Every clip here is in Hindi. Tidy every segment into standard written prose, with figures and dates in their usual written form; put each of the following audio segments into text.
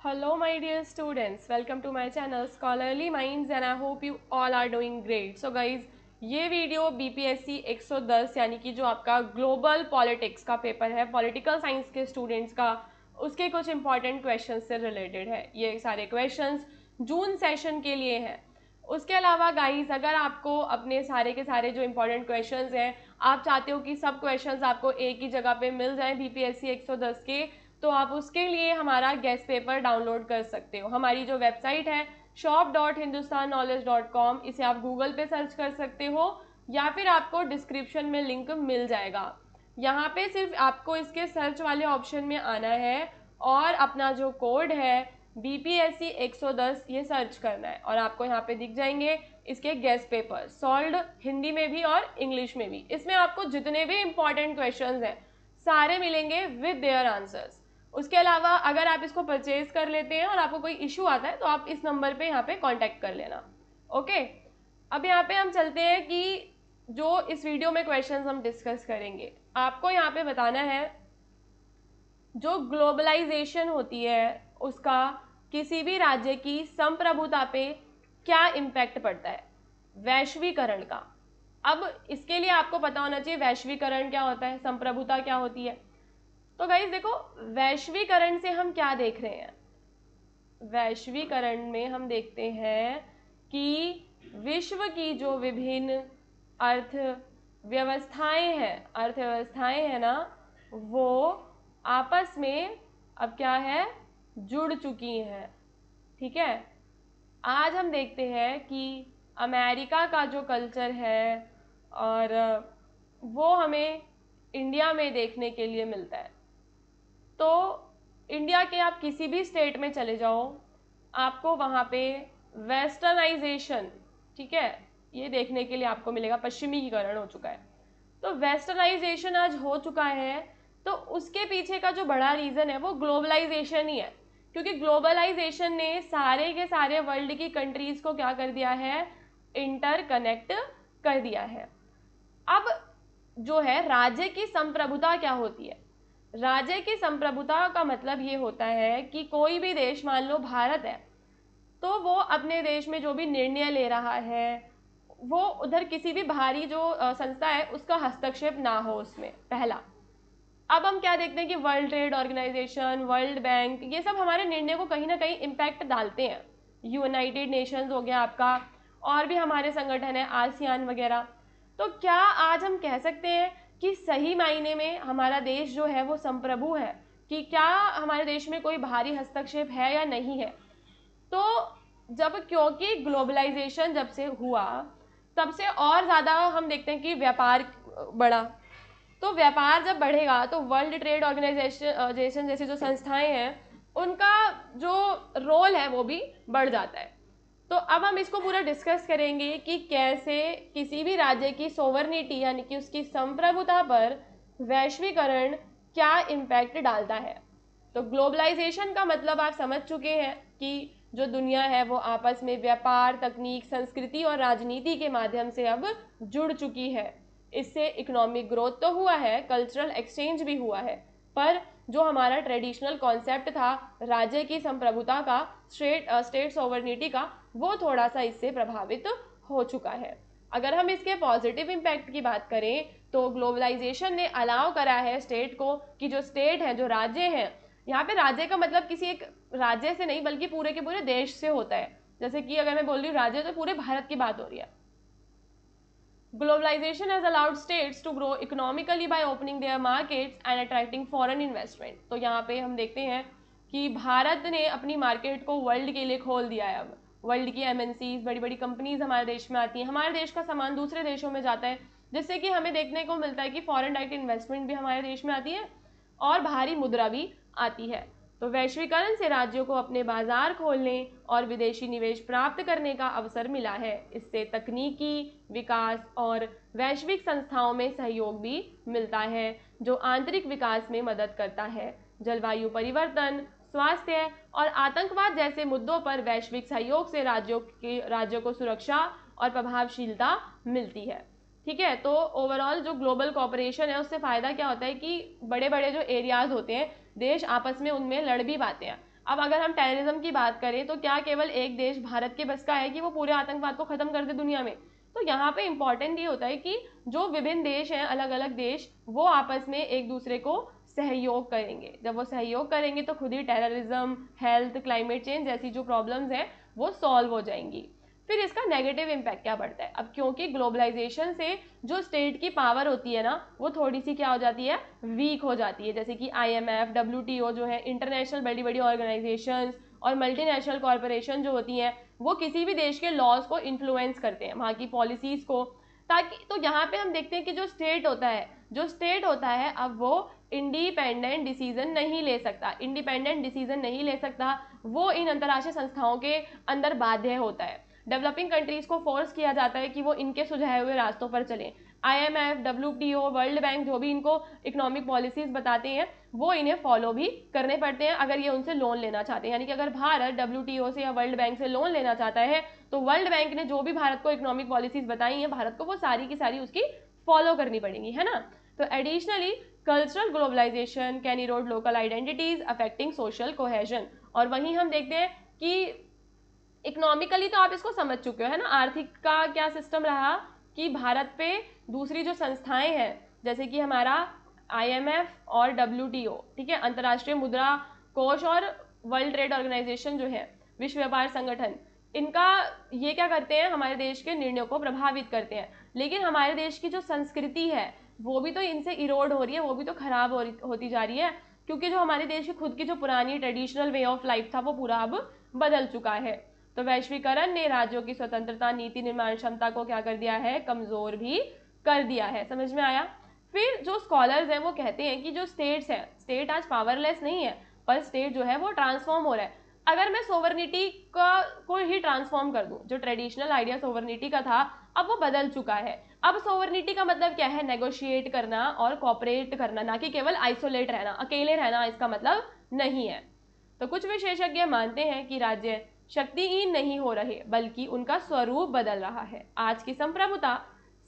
Hello my dear students, welcome to my channel Scholarly Minds and I hope you all are doing great. So guys, ये वीडियो BPSC 110 यानी कि जो आपका ग्लोबल पॉलिटिक्स का पेपर है, पॉलिटिकल साइंस के स्टूडेंट्स का, उसके कुछ इंपॉर्टेंट क्वेश्चंस से रिलेटेड है। ये सारे क्वेश्चंस जून सेशन के लिए हैं। उसके अलावा गाइस, अगर आपको अपने सारे के सारे जो इंपॉर्टेंट क्वेश्चंस हैं, आप चाहते हो कि सब क्वेश्चंस आपको एक ही जगह पे मिल जाएं BPSC 110 के, तो आप उसके लिए हमारा गेस्ट पेपर डाउनलोड कर सकते हो। हमारी जो वेबसाइट है shop.hindustanknowledge.com, इसे आप गूगल पे सर्च कर सकते हो या फिर आपको डिस्क्रिप्शन में लिंक मिल जाएगा। यहाँ पे सिर्फ आपको इसके सर्च वाले ऑप्शन में आना है और अपना जो कोड है BPSC 110 ये सर्च करना है और आपको यहाँ पे दिख जाएंगे इसके गेस्ट पेपर सॉल्व्ड हिंदी में भी और इंग्लिश में भी। इसमें आपको जितने भी इंपॉर्टेंट क्वेश्चंस हैं सारे मिलेंगे विद देयर आंसर्स। उसके अलावा अगर आप इसको परचेज कर लेते हैं और आपको कोई इशू आता है तो आप इस नंबर पे यहाँ पे कांटेक्ट कर लेना। ओके, अब यहाँ पे हम चलते हैं कि जो इस वीडियो में क्वेश्चंस हम डिस्कस करेंगे, आपको यहाँ पे बताना है जो ग्लोबलाइजेशन होती है उसका किसी भी राज्य की संप्रभुता पे क्या इम्पैक्ट पड़ता है, वैश्वीकरण का। अब इसके लिए आपको पता होना चाहिए वैश्वीकरण क्या होता है, संप्रभुता क्या होती है। तो गाइस देखो, वैश्वीकरण से हम क्या देख रहे हैं, वैश्वीकरण में हम देखते हैं कि विश्व की जो विभिन्न अर्थव्यवस्थाएं हैं ना, वो आपस में अब क्या है, जुड़ चुकी हैं। ठीक है, आज हम देखते हैं कि अमेरिका का जो कल्चर है और वो हमें इंडिया में देखने के लिए मिलता है। तो इंडिया के आप किसी भी स्टेट में चले जाओ, आपको वहाँ पे वेस्टर्नाइजेशन, ठीक है, ये देखने के लिए आपको मिलेगा। पश्चिमीकरण हो चुका है, तो वेस्टर्नाइजेशन आज हो चुका है। तो उसके पीछे का जो बड़ा रीज़न है वो ग्लोबलाइजेशन ही है, क्योंकि ग्लोबलाइजेशन ने सारे के सारे वर्ल्ड की कंट्रीज को क्या कर दिया है, इंटरकनेक्ट कर दिया है। अब जो है राज्य की संप्रभुता क्या होती है, राज्य की संप्रभुता का मतलब ये होता है कि कोई भी देश, मान लो भारत है, तो वो अपने देश में जो भी निर्णय ले रहा है वो उधर किसी भी बाहरी जो संस्था है उसका हस्तक्षेप ना हो उसमें, पहला। अब हम क्या देखते हैं कि World Trade Organization, World Bank, ये सब हमारे निर्णय को कहीं ना कहीं इम्पैक्ट डालते हैं। यूनाइटेड नेशंस हो गया आपका, और भी हमारे संगठन है आसियान वगैरह। तो क्या आज हम कह सकते हैं कि सही मायने में हमारा देश जो है वो संप्रभु है, कि क्या हमारे देश में कोई बाहरी हस्तक्षेप है या नहीं है? तो क्योंकि ग्लोबलाइजेशन जब से हुआ तब से और ज़्यादा हम देखते हैं कि व्यापार बढ़ा। तो व्यापार जब बढ़ेगा तो वर्ल्ड ट्रेड ऑर्गेनाइजेशन जैसी जो संस्थाएं हैं उनका जो रोल है वो भी बढ़ जाता है। तो अब हम इसको पूरा डिस्कस करेंगे कि कैसे किसी भी राज्य की सोवरनिटी यानी कि उसकी संप्रभुता पर वैश्वीकरण क्या इम्पैक्ट डालता है। तो ग्लोबलाइजेशन का मतलब आप समझ चुके हैं कि जो दुनिया है वो आपस में व्यापार, तकनीक, संस्कृति और राजनीति के माध्यम से अब जुड़ चुकी है। इससे इकोनॉमिक ग्रोथ तो हुआ है, कल्चरल एक्सचेंज भी हुआ है, पर जो हमारा ट्रेडिशनल कॉन्सेप्ट था राज्य की संप्रभुता का, स्टेट सोवरनिटी का, वो थोड़ा सा इससे प्रभावित हो चुका है। अगर हम इसके पॉजिटिव इम्पैक्ट की बात करें तो ग्लोबलाइजेशन ने अलाउ करा है स्टेट को कि जो स्टेट है, जो राज्य हैं, यहाँ पे राज्य का मतलब किसी एक राज्य से नहीं बल्कि पूरे के पूरे देश से होता है। जैसे कि अगर मैं बोल रही हूँ राज्य, तो पूरे भारत की बात हो रही है। Globalization has allowed states to grow economically by opening their markets and attracting foreign investment। तो यहाँ पे हम देखते हैं कि भारत ने अपनी मार्केट को वर्ल्ड के लिए खोल दिया है। अब वर्ल्ड की MNCs, बड़ी बड़ी कंपनीज हमारे देश में आती हैं, हमारे देश का सामान दूसरे देशों में जाता है, जिससे कि हमें देखने को मिलता है कि फॉरेन डायरेक्ट इन्वेस्टमेंट भी हमारे देश में आती है और बाहरी मुद्रा भी आती है। तो वैश्वीकरण से राज्यों को अपने बाजार खोलने और विदेशी निवेश प्राप्त करने का अवसर मिला है। इससे तकनीकी विकास और वैश्विक संस्थाओं में सहयोग भी मिलता है, जो आंतरिक विकास में मदद करता है। जलवायु परिवर्तन, स्वास्थ्य और आतंकवाद जैसे मुद्दों पर वैश्विक सहयोग से राज्यों को सुरक्षा और प्रभावशीलता मिलती है। ठीक है, तो ओवरऑल जो ग्लोबल कॉपरेशन है उससे फ़ायदा क्या होता है कि बड़े बड़े जो एरियाज होते हैं, देश आपस में उनमें लड़ भी पाते हैं। अब अगर हम टेररिज्म की बात करें तो क्या केवल एक देश भारत के बस का है कि वो पूरे आतंकवाद को खत्म कर दे दुनिया में? तो यहाँ पे इंपॉर्टेंट ये होता है कि जो विभिन्न देश हैं, अलग अलग देश, वो आपस में एक दूसरे को सहयोग करेंगे। जब वो सहयोग करेंगे तो खुद ही टेररिज्म, हेल्थ, क्लाइमेट चेंज जैसी जो प्रॉब्लम्स हैं वो सॉल्व हो जाएंगी। फिर इसका नेगेटिव इम्पैक्ट क्या पड़ता है? अब क्योंकि ग्लोबलाइजेशन से जो स्टेट की पावर होती है ना, वो थोड़ी सी क्या हो जाती है, वीक हो जाती है। जैसे कि IMF, WTO जो है, इंटरनेशनल बड़ी बड़ी ऑर्गेनाइजेशंस और मल्टीनेशनल कॉरपोरेशन जो होती हैं, वो किसी भी देश के लॉज को इन्फ्लुएंस करते हैं, वहाँ की पॉलिसीज को, ताकि तो यहाँ पे हम देखते हैं कि जो स्टेट होता है अब वो इंडिपेंडेंट डिसीजन नहीं ले सकता, वो इन अंतर्राष्ट्रीय संस्थाओं के अंदर बाध्य होता है। डेवलपिंग कंट्रीज को फोर्स किया जाता है कि वो इनके सुझाए हुए रास्तों पर चलें। IMF, WTO, वर्ल्ड बैंक जो भी इनको इकोनॉमिक पॉलिसीज बताते हैं वो इन्हें फॉलो भी करने पड़ते हैं अगर ये उनसे लोन लेना चाहते हैं। यानी कि अगर भारत WTO से या वर्ल्ड बैंक से लोन लेना चाहता है तो वर्ल्ड बैंक ने जो भी भारत को इकोनॉमिक पॉलिसीज बताई हैं, भारत को वो सारी की सारी उसकी फॉलो करनी पड़ेंगी, है ना। तो additionally cultural globalisation can erode local identities affecting social cohesion. और वहीं हम देखते हैं कि इकोनॉमिकली तो आप इसको समझ चुके हो, है ना। आर्थिक का क्या सिस्टम रहा कि भारत पे दूसरी जो संस्थाएं हैं जैसे कि हमारा IMF और WTO, ठीक है, अंतर्राष्ट्रीय मुद्रा कोष और वर्ल्ड ट्रेड ऑर्गेनाइजेशन जो है, विश्व व्यापार संगठन, इनका ये क्या करते हैं, हमारे देश के निर्णयों को प्रभावित करते हैं। लेकिन हमारे देश की जो संस्कृति है वो भी तो इनसे इरोड हो रही है, वो भी तो खराब होती जा रही है, क्योंकि जो हमारे देश की खुद की जो पुरानी ट्रेडिशनल वे ऑफ लाइफ था वो पूरा अब बदल चुका है। तो वैश्वीकरण ने राज्यों की स्वतंत्रता, नीति निर्माण क्षमता को क्या कर दिया है, कमजोर भी कर दिया है। समझ में आया। फिर जो स्कॉलर्स हैं वो कहते हैं कि जो स्टेट्स है, स्टेट आज पावरलेस नहीं है, पर स्टेट जो है वो ट्रांसफॉर्म हो रहा है। अगर मैं सोवर्निटी को ही ट्रांसफॉर्म कर दूं, जो ट्रेडिशनल आइडिया सोवर्निटी का था अब वो बदल चुका है। अब सोवर्निटी का मतलब क्या है, नेगोशिएट करना और कॉपरेट करना, ना कि केवल आइसोलेट रहना, अकेले रहना इसका मतलब नहीं है। तो कुछ विशेषज्ञ मानते हैं कि राज्य शक्तिहीन नहीं हो रहे बल्कि उनका स्वरूप बदल रहा है। आज की संप्रभुता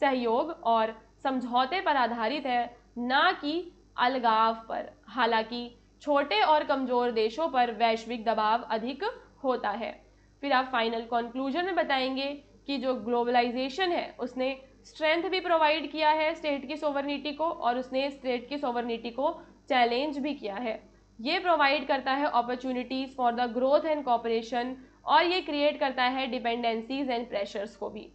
सहयोग और समझौते पर आधारित है, ना कि अलगाव पर। हालांकि छोटे और कमजोर देशों पर वैश्विक दबाव अधिक होता है। फिर आप फाइनल कंक्लूजन में बताएंगे कि जो ग्लोबलाइजेशन है उसने स्ट्रेंथ भी प्रोवाइड किया है स्टेट की सोवर्निटी को, और उसने स्टेट की सोवर्निटी को चैलेंज भी किया है। ये प्रोवाइड करता है opportunities for the growth and cooperation, और ये क्रिएट करता है डिपेंडेंसीज एंड प्रेशर्स को भी।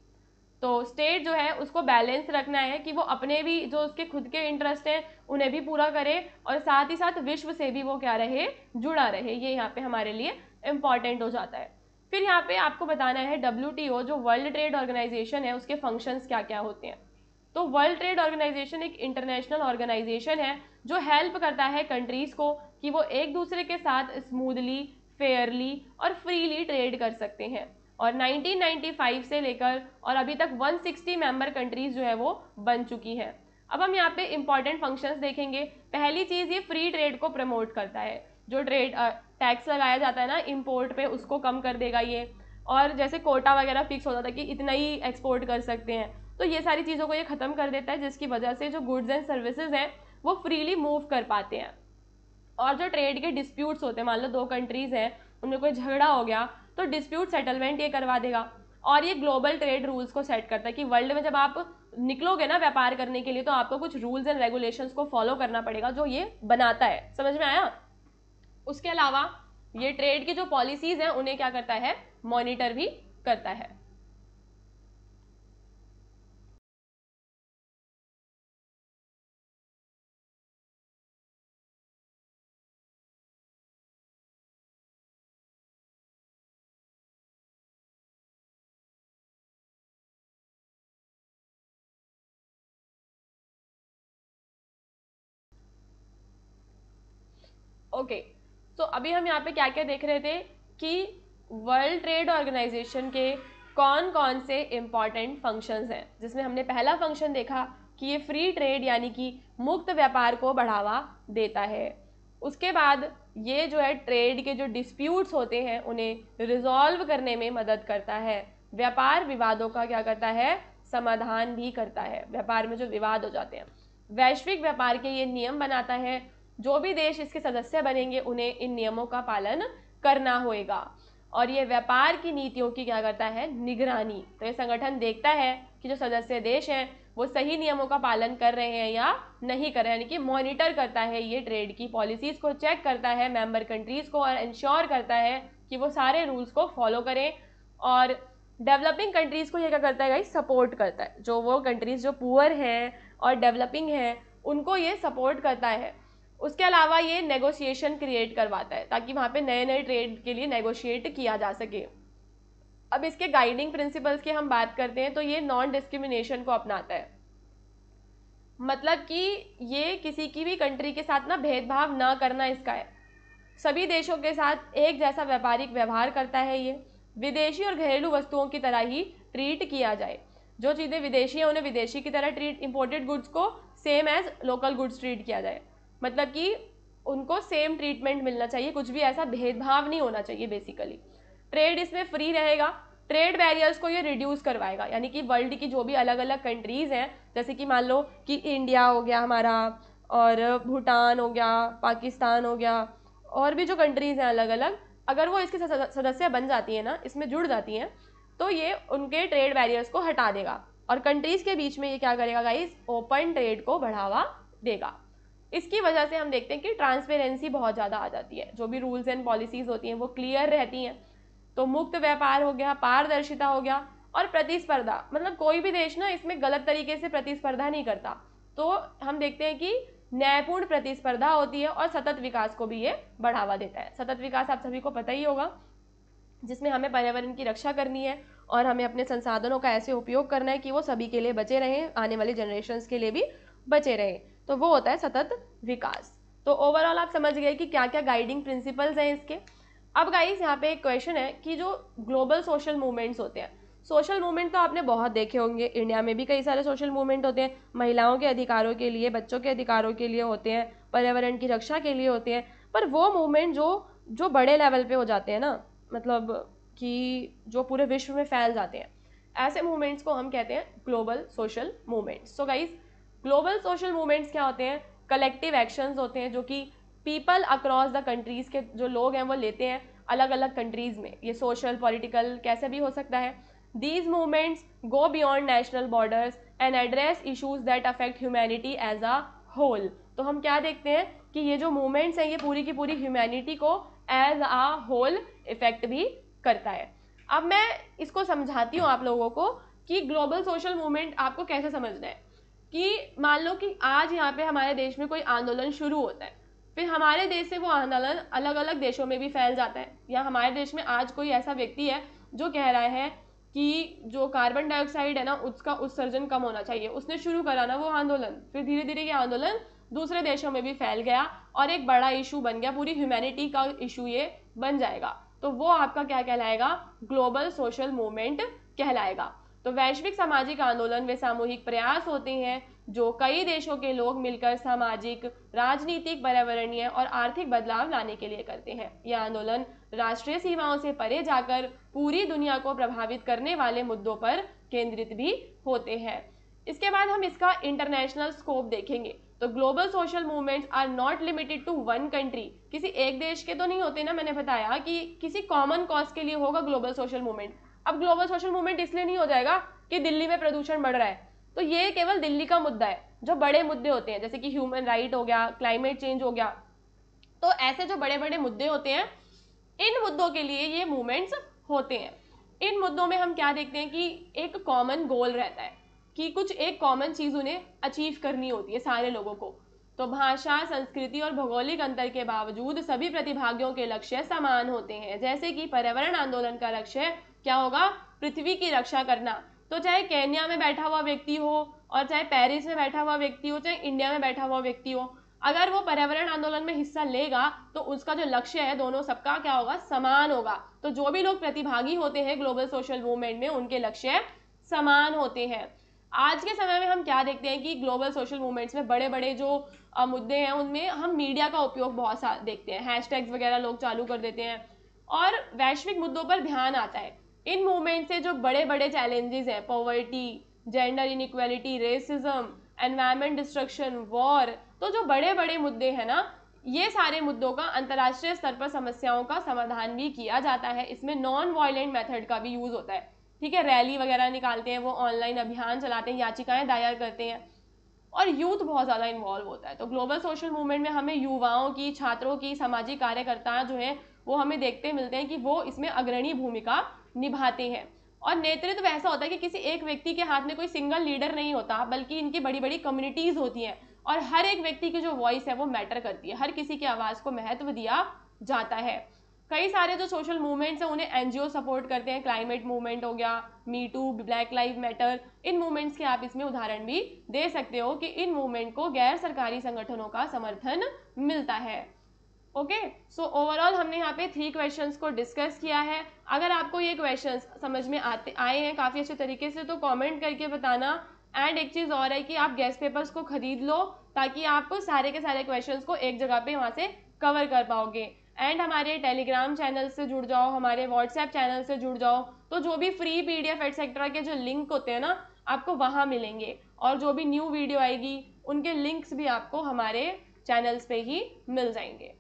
तो स्टेट जो है उसको बैलेंस रखना है कि वो अपने भी जो उसके खुद के इंटरेस्ट हैं उन्हें भी पूरा करे, और साथ ही साथ विश्व से भी वो क्या रहे, जुड़ा रहे। ये यहाँ पे हमारे लिए इम्पॉर्टेंट हो जाता है। फिर यहाँ पे आपको बताना है WTO जो वर्ल्ड ट्रेड ऑर्गेनाइजेशन है उसके फंक्शंस क्या क्या होते हैं। तो वर्ल्ड ट्रेड ऑर्गेनाइजेशन एक इंटरनेशनल ऑर्गेनाइजेशन है जो हेल्प करता है कंट्रीज को कि वो एक दूसरे के साथ स्मूथली, फेयरली और फ्रीली ट्रेड कर सकते हैं। और 1995 से लेकर और अभी तक 160 मेंबर कंट्रीज जो है वो बन चुकी है। अब हम यहाँ पे इंपॉर्टेंट फंक्शंस देखेंगे। पहली चीज, ये फ्री ट्रेड को प्रमोट करता है। जो ट्रेड टैक्स लगाया जाता है ना इंपोर्ट पे, उसको कम कर देगा ये। और जैसे कोटा वगैरह फिक्स होता था कि इतना ही एक्सपोर्ट कर सकते हैं, तो ये सारी चीज़ों को ये खत्म कर देता है, जिसकी वजह से जो गुड्स एंड सर्विसेज हैं वो फ्रीली मूव कर पाते हैं। और जो ट्रेड के डिस्प्यूट्स होते हैं, मान लो दो कंट्रीज हैं उनमें कोई झगड़ा हो गया तो डिस्प्यूट सेटलमेंट ये करवा देगा। और ये ग्लोबल ट्रेड रूल्स को सेट करता है कि वर्ल्ड में जब आप निकलोगे ना व्यापार करने के लिए तो आपको कुछ रूल्स एंड रेगुलेशंस को फॉलो करना पड़ेगा, जो ये बनाता है। समझ में आया। उसके अलावा ये ट्रेड की जो पॉलिसीज हैं उन्हें क्या करता है, मॉनिटर भी करता है। ओके, तो अभी हम यहाँ पे क्या क्या देख रहे थे कि वर्ल्ड ट्रेड ऑर्गेनाइजेशन के कौन कौन से इंपॉर्टेंट फंक्शंस हैं, जिसमें हमने पहला फंक्शन देखा कि ये फ्री ट्रेड यानी कि मुक्त व्यापार को बढ़ावा देता है। उसके बाद ये जो है ट्रेड के जो डिस्प्यूट्स होते हैं उन्हें रिजॉल्व करने में मदद करता है। व्यापार विवादों का क्या करता है, समाधान भी करता है, व्यापार में जो विवाद हो जाते हैं। वैश्विक व्यापार के ये नियम बनाता है, जो भी देश इसके सदस्य बनेंगे उन्हें इन नियमों का पालन करना होगा। और ये व्यापार की नीतियों की क्या करता है, निगरानी। तो ये संगठन देखता है कि जो सदस्य देश हैं वो सही नियमों का पालन कर रहे हैं या नहीं कर रहे हैं, यानी कि मॉनिटर करता है, ये ट्रेड की पॉलिसीज को चेक करता है मेंबर कंट्रीज को और इंश्योर करता है कि वो सारे रूल्स को फॉलो करें। और डेवलपिंग कंट्रीज को ये क्या करता है गाइस, सपोर्ट करता है। जो वो कंट्रीज जो पुअर हैं और डेवलपिंग हैं उनको ये सपोर्ट करता है। उसके अलावा ये नेगोशिएशन क्रिएट करवाता है ताकि वहाँ पे नए नए ट्रेड के लिए नेगोशिएट किया जा सके। अब इसके गाइडिंग प्रिंसिपल्स की हम बात करते हैं तो ये नॉन डिस्क्रिमिनेशन को अपनाता है। मतलब कि ये किसी की भी कंट्री के साथ ना भेदभाव ना करना इसका है। सभी देशों के साथ एक जैसा व्यापारिक व्यवहार करता है। ये विदेशी और घरेलू वस्तुओं की तरह ही ट्रीट किया जाए। जो चीज़ें विदेशी हैं उन्हें विदेशी की तरह ट्रीट, इंपोर्टेड गुड्स को same as local goods treat किया जाए। मतलब कि उनको सेम ट्रीटमेंट मिलना चाहिए, कुछ भी ऐसा भेदभाव नहीं होना चाहिए बेसिकली। ट्रेड इसमें फ्री रहेगा। ट्रेड बैरियर्स को ये रिड्यूस करवाएगा, यानी कि वर्ल्ड की जो भी अलग अलग कंट्रीज़ हैं, जैसे कि मान लो कि इंडिया हो गया हमारा, और भूटान हो गया, पाकिस्तान हो गया, और भी जो कंट्रीज़ हैं अलग अलग, अगर वो इसके सदस्य बन जाती हैं ना, इसमें जुड़ जाती हैं, तो ये उनके ट्रेड बैरियर्स को हटा देगा और कंट्रीज़ के बीच में ये क्या करेगा गाइस, ओपन ट्रेड को बढ़ावा देगा। इसकी वजह से हम देखते हैं कि ट्रांसपेरेंसी बहुत ज़्यादा आ जाती है। जो भी रूल्स एंड पॉलिसीज़ होती हैं वो क्लियर रहती हैं। तो मुक्त व्यापार हो गया, पारदर्शिता हो गया, और प्रतिस्पर्धा, मतलब कोई भी देश ना इसमें गलत तरीके से प्रतिस्पर्धा नहीं करता। तो हम देखते हैं कि न्यायपूर्ण प्रतिस्पर्धा होती है और सतत विकास को भी ये बढ़ावा देता है। सतत विकास आप सभी को पता ही होगा, जिसमें हमें पर्यावरण की रक्षा करनी है और हमें अपने संसाधनों का ऐसे उपयोग करना है कि वो सभी के लिए बचे रहें, आने वाली जनरेशन्स के लिए भी बचे रहें। तो वो होता है सतत विकास। तो ओवरऑल आप समझ गए कि क्या क्या गाइडिंग प्रिंसिपल्स हैं इसके। अब गाइस यहाँ पे एक क्वेश्चन है कि जो ग्लोबल सोशल मूवमेंट्स होते हैं, सोशल मूवमेंट तो आपने बहुत देखे होंगे, इंडिया में भी कई सारे सोशल मूवमेंट होते हैं। महिलाओं के अधिकारों के लिए, बच्चों के अधिकारों के लिए होते हैं, पर्यावरण की रक्षा के लिए होते हैं। पर वो मूवमेंट जो बड़े लेवल पे हो जाते हैं ना, मतलब कि जो पूरे विश्व में फैल जाते हैं, ऐसे मूवमेंट्स को हम कहते हैं global social movements. So guys, global social movements क्या होते हैं, कलेक्टिव एक्शंस होते हैं जो कि पीपल अक्रॉस द कंट्रीज के जो लोग हैं वो लेते हैं अलग अलग कंट्रीज में। ये सोशल, पॉलिटिकल कैसे भी हो सकता है। These movements go beyond national borders and address issues that affect humanity as a whole. तो हम क्या देखते हैं कि ये जो मूवमेंट्स हैं ये पूरी की पूरी ह्यूमैनिटी को एज अ होल इफेक्ट भी करता है। अब मैं इसको समझाती हूँ आप लोगों को कि ग्लोबल सोशल मूवमेंट आपको कैसे समझना है। कि मान लो कि आज यहाँ पे हमारे देश में कोई आंदोलन शुरू होता है, फिर हमारे देश से वो आंदोलन अलग अलग देशों में भी फैल जाता है। या हमारे देश में आज कोई ऐसा व्यक्ति है जो कह रहा है कि जो कार्बन डाइऑक्साइड है ना उसका उत्सर्जन कम होना चाहिए, उसने शुरू करा ना वो आंदोलन, फिर धीरे धीरे ये आंदोलन दूसरे देशों में भी फैल गया और एक बड़ा इशू बन गया, पूरी ह्यूमैनिटी का इशू ये बन जाएगा। तो वो आपका क्या कहलाएगा, ग्लोबल सोशल मूवमेंट कहलाएगा। तो वैश्विक सामाजिक आंदोलन वे सामूहिक प्रयास होते हैं जो कई देशों के लोग मिलकर सामाजिक, राजनीतिक, पर्यावरणीय और आर्थिक बदलाव लाने के लिए करते हैं। यह आंदोलन राष्ट्रीय सीमाओं से परे जाकर पूरी दुनिया को प्रभावित करने वाले मुद्दों पर केंद्रित भी होते हैं। इसके बाद हम इसका इंटरनेशनल स्कोप देखेंगे। तो global social movements are not limited to one country. किसी एक देश के तो नहीं होते ना, मैंने बताया कि किसी कॉमन कॉज के लिए होगा ग्लोबल सोशल मूवमेंट। अब ग्लोबल सोशल मूवमेंट इसलिए नहीं हो जाएगा कि दिल्ली में प्रदूषण बढ़ रहा है, तो ये केवल दिल्ली का मुद्दा है। जो बड़े मुद्दे होते हैं जैसे कि ह्यूमन राइट हो गया, क्लाइमेट चेंज हो गया, तो ऐसे जो बड़े बड़े मुद्दे होते हैं इन मुद्दों के लिए ये मूवमेंट्स होते हैं। इन मुद्दों में हम क्या देखते हैं कि एक कॉमन गोल रहता है कि कुछ एक कॉमन चीज उन्हें अचीव करनी होती है सारे लोगों को। तो भाषा, संस्कृति और भौगोलिक अंतर के बावजूद सभी प्रतिभागियों के लक्ष्य समान होते हैं। जैसे कि पर्यावरण आंदोलन का लक्ष्य क्या होगा, पृथ्वी की रक्षा करना। तो चाहे केन्या में बैठा हुआ व्यक्ति हो और चाहे पेरिस में बैठा हुआ व्यक्ति हो, चाहे इंडिया में बैठा हुआ व्यक्ति हो, अगर वो पर्यावरण आंदोलन में हिस्सा लेगा तो उसका जो लक्ष्य है दोनों सबका क्या होगा, समान होगा। तो जो भी लोग प्रतिभागी होते हैं ग्लोबल सोशल मूवमेंट में उनके लक्ष्य समान होते हैं। आज के समय में हम क्या देखते हैं कि ग्लोबल सोशल मूवमेंट्स में बड़े बड़े जो मुद्दे हैं उनमें हम मीडिया का उपयोग बहुत सा देखते हैं, हैशटैग्स वगैरह लोग चालू कर देते हैं और वैश्विक मुद्दों पर ध्यान आता है। इन मूवमेंट से जो बड़े बड़े चैलेंजेस हैं, poverty, gender inequality, racism, environment destruction, war, तो जो बड़े बड़े मुद्दे हैं ना ये सारे मुद्दों का अंतर्राष्ट्रीय स्तर पर समस्याओं का समाधान भी किया जाता है। इसमें नॉन वायलेंट मेथड का भी यूज होता है, ठीक है, रैली वगैरह निकालते हैं, वो ऑनलाइन अभियान चलाते हैं, याचिकाएं दायर करते हैं, और यूथ बहुत ज़्यादा इन्वॉल्व होता है। तो ग्लोबल सोशल मूवमेंट में हमें युवाओं की, छात्रों की, सामाजिक कार्यकर्ता जो हैं वो हमें देखते मिलते हैं कि वो इसमें अग्रणी भूमिका निभाते हैं। और नेतृत्व ऐसा होता है कि किसी एक व्यक्ति के हाथ में कोई सिंगल लीडर नहीं होता, बल्कि इनकी बड़ी बड़ी कम्युनिटीज़ होती हैं, और हर एक व्यक्ति की जो वॉइस है वो मैटर करती है, हर किसी की आवाज़ को महत्व दिया जाता है। कई सारे जो सोशल मूवमेंट्स हैं उन्हें एनजीओ सपोर्ट करते हैं, क्लाइमेट मूवमेंट हो गया, me too, black live matter, इन मूवमेंट्स के आप इसमें उदाहरण भी दे सकते हो कि इन मूवमेंट को गैर सरकारी संगठनों का समर्थन मिलता है। ओके, सो ओवरऑल हमने यहाँ पे 3 क्वेश्चंस को डिस्कस किया है। अगर आपको ये क्वेश्चंस समझ में आए हैं काफ़ी अच्छे तरीके से तो कमेंट करके बताना। एंड एक चीज़ और है कि आप गेस्ट पेपर्स को खरीद लो ताकि आप सारे के सारे क्वेश्चंस को एक जगह पे वहाँ से कवर कर पाओगे। एंड हमारे टेलीग्राम चैनल से जुड़ जाओ, हमारे व्हाट्सएप चैनल से जुड़ जाओ, तो जो भी फ्री PDF एटसेट्रा के जो लिंक होते हैं ना आपको वहाँ मिलेंगे, और जो भी न्यू वीडियो आएगी उनके लिंक्स भी आपको हमारे चैनल्स पे ही मिल जाएंगे।